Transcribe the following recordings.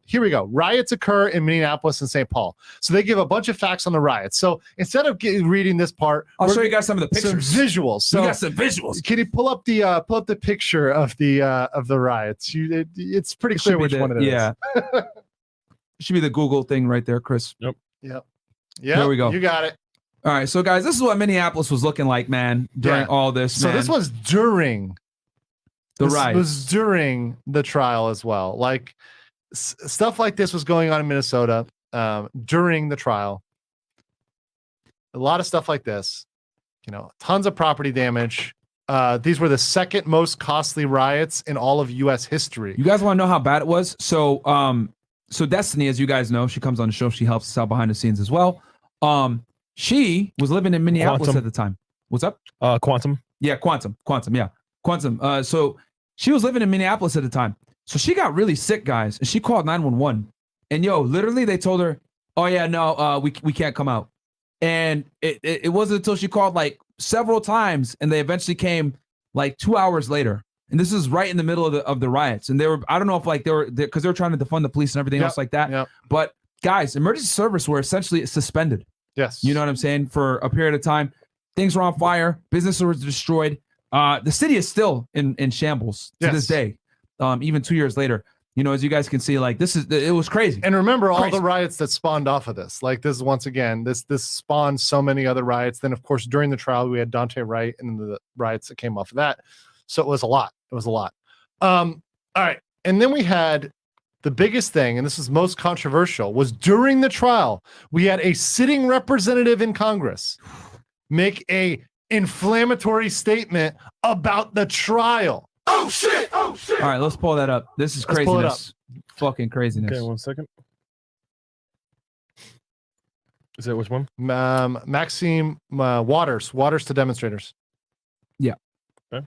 here we go. Riots occur in Minneapolis and St. Paul. So they give a bunch of facts on the riots. So instead of reading this part, I'll show you guys some of the pictures, some visuals. So we got some visuals. Can you pull up the picture of the riots? It's pretty clear which one it is. Yeah, it should be the Google thing right there, Chris. Yep. There we go. You got it. All right, so guys, this is what Minneapolis was looking like, man, during all this. So this was during the riot. This was during the trial as well. Like stuff like this was going on in Minnesota during the trial. A lot of stuff like this. Tons of property damage. These were the second most costly riots in all of U.S. history. You guys want to know how bad it was? So, so Destiny, as you guys know, she comes on the show. She helps us out behind the scenes as well. She was living in Minneapolis at the time. What's up? Quantum. Yeah, Quantum. Yeah, Quantum. So she was living in Minneapolis at the time. So she got really sick, guys, and she called 911. And literally they told her, "Oh yeah, no, we can't come out." And it wasn't until she called like several times, and they eventually came like 2 hours later. And this is right in the middle of the riots. And they were, I don't know if like they were trying to defund the police and everything else like that. Yep. But guys, emergency service were essentially suspended. Yes. You know what I'm saying? For a period of time, things were on fire. Businesses were destroyed. The city is still in shambles to this day. Even 2 years later, as you guys can see, like it was crazy. And remember all the riots that spawned off of this. Like this is once again, this spawned so many other riots. Then of course, during the trial, we had Dante Wright and the riots that came off of that. So it was a lot. All right. And then we had the biggest thing, and this is most controversial, was during the trial, we had a sitting representative in Congress make a inflammatory statement about the trial. Oh shit! All right, let's pull that up. This is craziness. Fucking craziness. Okay, 1 second. Is that which one? Maxime Waters to demonstrators. Yeah. Okay.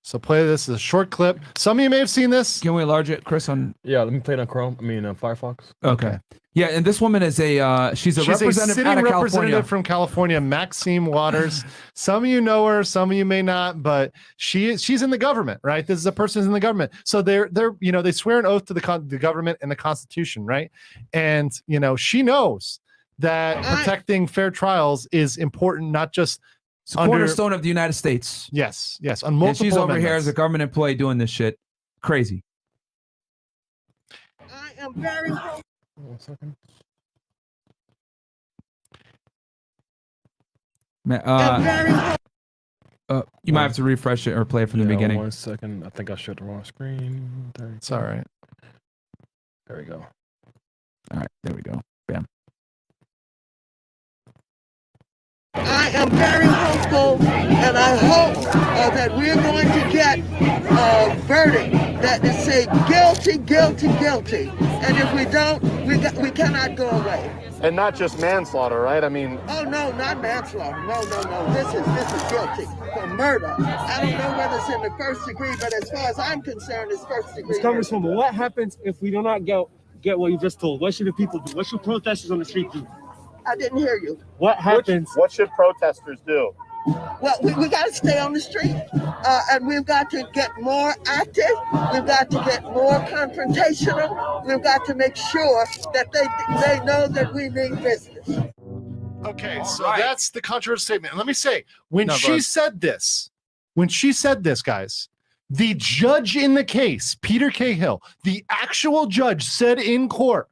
So play this as a short clip. Some of you may have seen this. Can we enlarge it, Chris? Yeah, let me play it on Chrome. Firefox. Okay. Yeah, and this woman is she's a representative out of California. From California, Maxime Waters. Some of you know her, some of you may not, but she's in the government, right? This is a person who's in the government. So they're they swear an oath to the government and the Constitution, right? And she knows that protecting fair trials is important, not just it's a cornerstone of the United States. Yes, on multiple. And she's over amendments. here as a government employee doing this shit. Crazy. I am very. 1 second. You might have to refresh it or play it from the beginning. 1 second. I think I shut the wrong screen. It's all right. There we go. All right, there we go. Bam. I am very hopeful, and I hope that we're going to get a verdict that is say guilty, guilty, guilty. And if we don't, we cannot go away. And not just manslaughter, right? I mean. Oh no, not manslaughter. No. This is guilty for murder. I don't know whether it's in the first degree, but as far as I'm concerned, it's first degree. Congresswoman, what happens if we do not get what you just told? What should the people do? What should protesters on the street do? I didn't hear you. What happens? What should protesters do? Well, we got to stay on the street, and we've got to get more active. We've got to get more confrontational. We've got to make sure that they know that we mean business. Okay, so that's the controversial statement. And let me say, when she said this, guys, the judge in the case, Peter Cahill, the actual judge said in court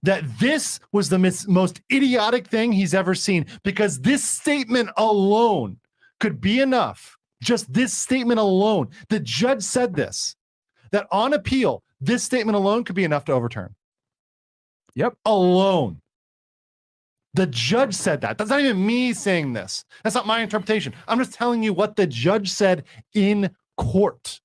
that this was the most idiotic thing he's ever seen, because this statement alone could be enough. Just this statement alone. The judge said this, that on appeal, this statement alone could be enough to overturn. Yep. Alone. The judge said that. That's not even me saying this. That's not my interpretation. I'm just telling you what the judge said in court.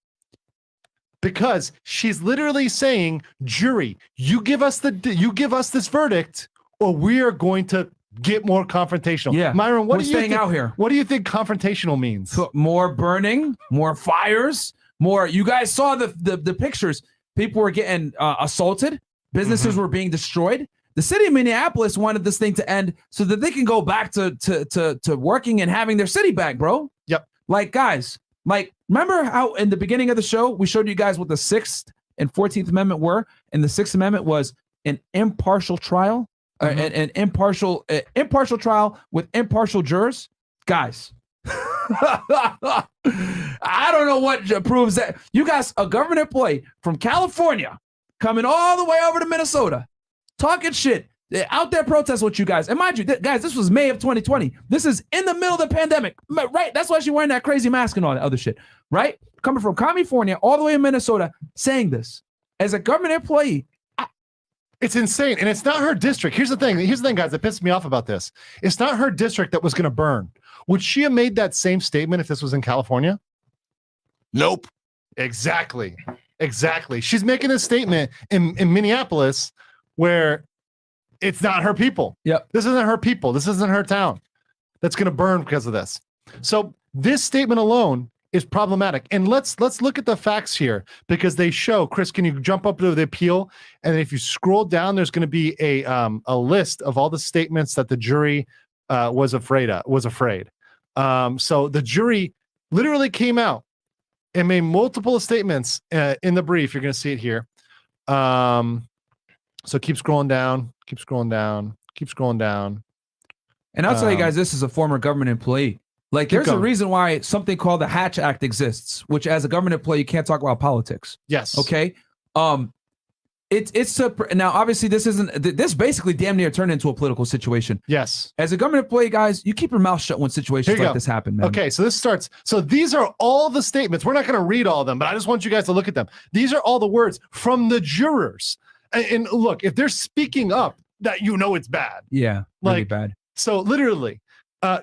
Because she's literally saying, jury, you give us this verdict, or we are going to get more confrontational. Yeah, Myron, what do you think out here? What do you think confrontational means? So more burning, more fires, more. You guys saw the pictures. People were getting assaulted. Businesses were being destroyed. The city of Minneapolis wanted this thing to end so that they can go back to working and having their city back, bro. Yep. Like, guys. Like, remember how in the beginning of the show, we showed you guys what the 6th and 14th Amendment were? in the Sixth Amendment was an impartial trial, an impartial trial with impartial jurors. Guys, I don't know what proves that. You got a government employee from California coming all the way over to Minnesota, talking shit, out there protesting with you guys. And mind you, guys, this was May of 2020. This is in the middle of the pandemic, right? That's why she's wearing that crazy mask and all that other shit, right? Coming from California all the way in Minnesota, saying this as a government employee. It's insane. And it's not her district. Here's the thing, guys, that pisses me off about this. It's not her district that was going to burn. Would she have made that same statement if this was in California? Nope. Exactly. She's making a statement in Minneapolis where it's not her people. Yep. This isn't her people. This isn't her town that's going to burn because of this. So this statement alone is problematic. And let's look at the facts here, because they show, Chris, can you jump up to the appeal? And if you scroll down, there's going to be a list of all the statements that the jury was afraid. So the jury literally came out and made multiple statements in the brief. You're going to see it here. So keep scrolling down. And I'll tell you guys, this is a former government employee. Like, there's a reason why something called the Hatch Act exists, which as a government employee, you can't talk about politics. Yes. Okay. Now, obviously, this basically damn near turned into a political situation. Yes. As a government employee, guys, you keep your mouth shut when situations like this happen, man. Okay, so this starts. So these are all the statements. We're not going to read all of them, but I just want you guys to look at them. These are all the words from the jurors. And look, if they're speaking up, that it's bad. Yeah, really bad. So literally,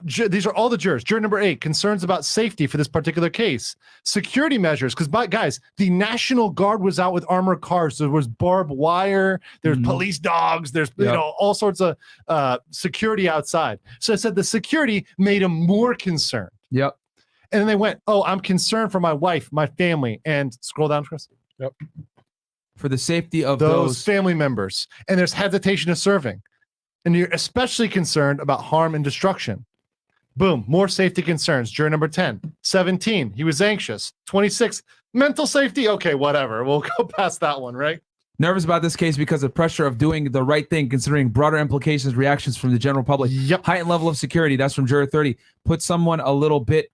these are all the jurors. Juror number 8, concerns about safety for this particular case. Security measures, because guys, the National Guard was out with armored cars. There was barbed wire. There's police dogs. There's all sorts of security outside. So I said the security made him more concerned. Yep. And then they went, "Oh, I'm concerned for my wife, my family." And scroll down, Chris. Yep. For the safety of those family members. And there's hesitation of serving. And you're especially concerned about harm and destruction. Boom, more safety concerns. Juror number 10. 17, he was anxious. 26, mental safety. Okay, whatever. We'll go past that one, right? Nervous about this case because of pressure of doing the right thing, considering broader implications, reactions from the general public. Yep. Heightened level of security. That's from juror 30. Put someone a little bit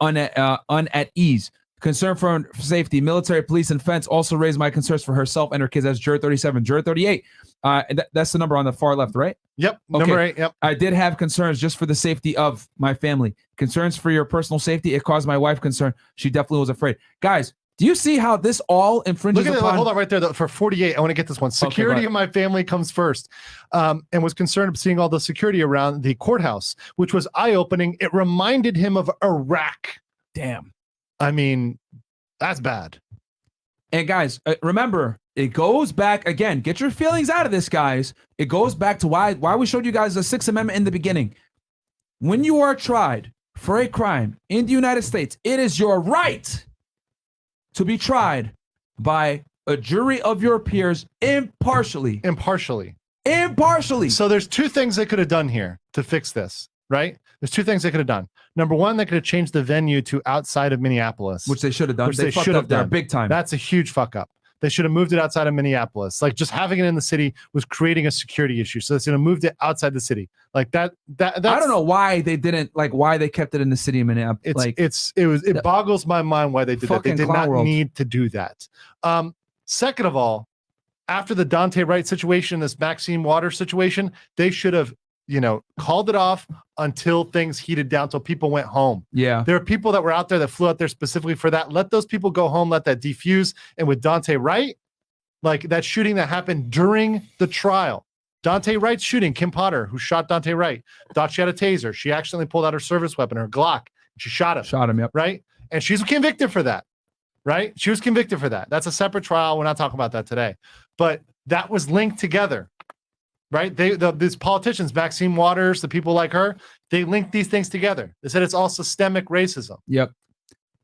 at ease. Concern for safety, military, police, and fence also raised my concerns for herself and her kids. That's juror 37. Juror 38. That's the number on the far left, right? Yep. Number 8. Yep. I did have concerns just for the safety of my family. Concerns for your personal safety. It caused my wife concern. She definitely was afraid. Guys, do you see how this all infringes upon... upon... Hold on right there. For 48, I want to get this one. Security of my family comes first. And was concerned of seeing all the security around the courthouse, which was eye-opening. It reminded him of Iraq. Damn. I mean, that's bad. And guys, remember, it goes back again. Get your feelings out of this, guys. It goes back to why we showed you guys the Sixth Amendment in the beginning. When you are tried for a crime in the United States, it is your right to be tried by a jury of your peers impartially. So there's two things they could have done here to fix this, right? There's two things they could have done. Number one, they could have changed the venue to outside of Minneapolis. Which they should have done. Which they should have done. Big time. That's a huge fuck up. They should have moved it outside of Minneapolis. Like, just having it in the city was creating a security issue. So they should have moved it outside the city. Like that's, I don't know why they didn't, why they kept it in the city of Minneapolis. It boggles my mind why they did that. They did not need to do that. Second of all, after the Dante Wright situation, this Maxine Waters situation, they should have, called it off until things heated down, till people went home. Yeah. There are people that were out there that flew out there specifically for that. Let those people go home, let that defuse. And with Dante Wright, like that shooting that happened during the trial, Dante Wright's shooting, Kim Potter, who shot Dante Wright, thought she had a taser. She accidentally pulled out her service weapon, her Glock. She shot him. Yep. Right? And she's convicted for that. Right? She was convicted for that. That's a separate trial. We're not talking about that today. But that was linked together. Right? These politicians, Maxine Waters, the people like her, they linked these things together. They said it's all systemic racism. Yep.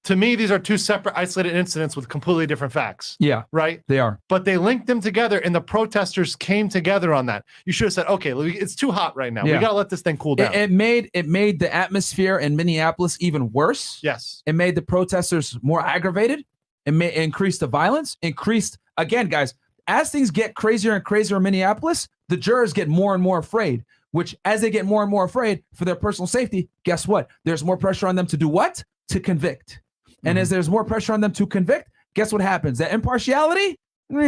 To me, these are two separate isolated incidents with completely different facts. Yeah. Right? They are. But they linked them together, and the protesters came together on that. You should have said, okay, it's too hot right now. Yeah. We got to let this thing cool down. It made the atmosphere in Minneapolis even worse. Yes. It made the protesters more aggravated. It increased the violence. Again, guys, as things get crazier and crazier in Minneapolis, the jurors get more and more afraid, which as they get more and more afraid for their personal safety, guess what? There's more pressure on them to do what? To convict. And as there's more pressure on them to convict, guess what happens? That impartiality, boom.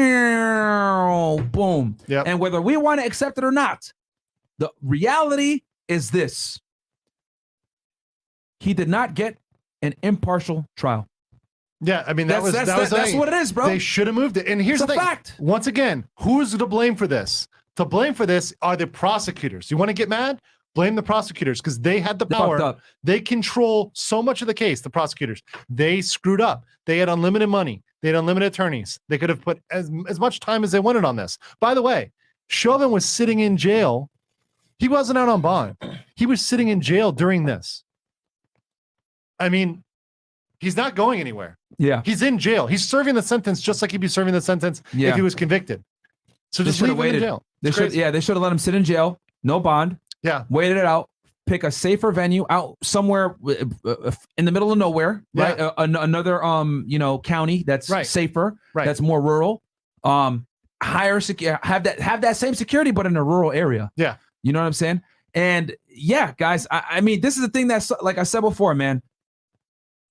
Yep. And whether we want to accept it or not, the reality is this. He did not get an impartial trial. Yeah, I mean, that's what it is, bro. They should have moved it. And here's It's the a thing. fact. Once again, who's to blame for this? To blame for this are the prosecutors. You want to get mad? Blame the prosecutors because they had the They fucked power. up. They control so much of the case, the prosecutors. They screwed up. They had unlimited money. They had unlimited attorneys. They could have put as much time as they wanted on this. By the way, Chauvin was sitting in jail. He wasn't out on bond. He was sitting in jail during this. I mean, he's not going anywhere. Yeah. He's in jail. He's serving the sentence just like he'd be serving the sentence if he was convicted. So just leave him in jail. They should have let him sit in jail, no bond. Yeah. Waited it out, pick a safer venue out somewhere in the middle of nowhere, right? Another county that's safer, that's more rural. Have that same security, but in a rural area. Yeah. You know what I'm saying? And yeah, guys, I mean, this is the thing that's like I said before, man.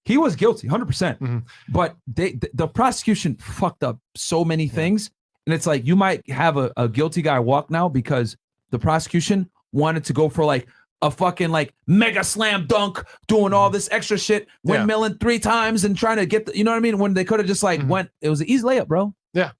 He was guilty, 100%. But the prosecution fucked up so many things. And it's like you might have a guilty guy walk now because the prosecution wanted to go for like a fucking like mega slam dunk, doing all this extra shit, windmilling 3 times and trying to get you know what I mean? When they could have just like went, it was an easy layup, bro. Yeah.